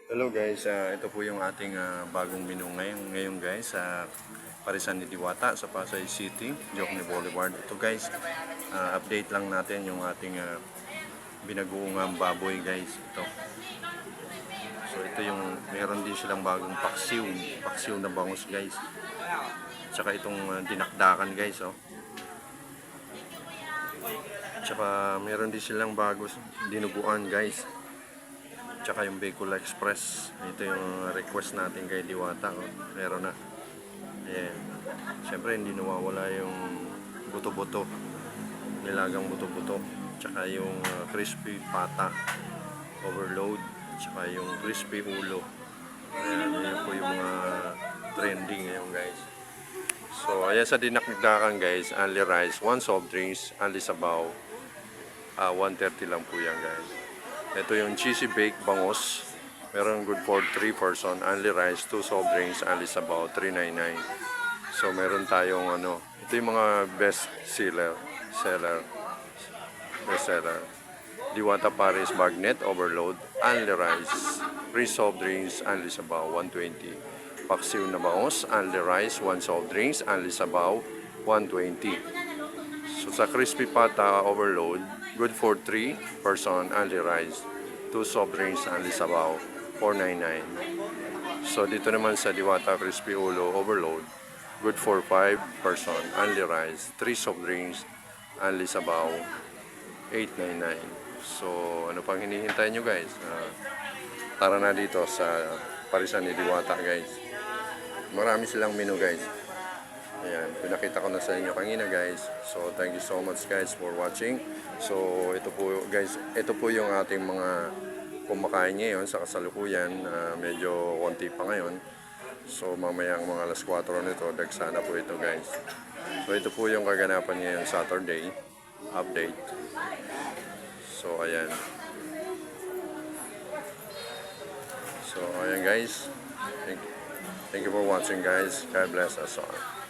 Hello guys, ito po yung ating bagong menu ngayon guys sa Parisan ni Diwata sa Pasay City, Jokni Boulevard. Ito guys, update lang natin yung ating binagoong baboy guys. Ito. So ito yung meron din silang bagong paksiw na bangus guys. Tsaka itong dinakdakan guys, oh. Tsaka meron din silang bagong dinuguan guys. Tsaka yung Bicol Express. Ito yung request natin kay Diwata. Oh. Meron na. Ayan. Siyempre hindi nawawala yung buto-buto. Nilagang buto-buto. Tsaka yung crispy pata. Overload. Tsaka yung crispy ulo. Ayan. Ayan po yung mga trending ngayon guys. So ayan sa dinakdakan guys. Only rice, 1 soft drinks, only sabaw. 130 lang po yan guys. Ito yung cheesy bake bangus. Meron good for 3 person. Only rice, 2 soft drinks, only sabaw, 399. So meron tayong ito yung mga best seller. Diwata Paris Magnet Overload, only rice, 3 soft drinks, only sabaw, 120. Paksiw na bangus, only rice, 1 soft drinks, only sabaw, 120. So sa crispy pata overload, good for 3 person, only rice, 2 soft drinks, only sabaw, 499. So dito naman sa Diwata crispy ulo overload, good for 5 person, only rice, 3 soft drinks, only sabaw, 899. So ano pang hinihintay nyo guys? Tara na dito sa Parisan ni Diwata guys. Marami silang menu guys. Ayan, pinakita ko na sa inyo kanina guys. So thank you so much guys for watching. So ito po guys, ito po yung ating mga kumakain ngayon sa kasalukuyan. Medyo konti pa ngayon. So mamayang mga alas 4 nito, dagsana po ito guys. So ito po yung kaganapan ngayon Saturday update. So ayan. So ayan guys. Thank you for watching guys. God bless us all.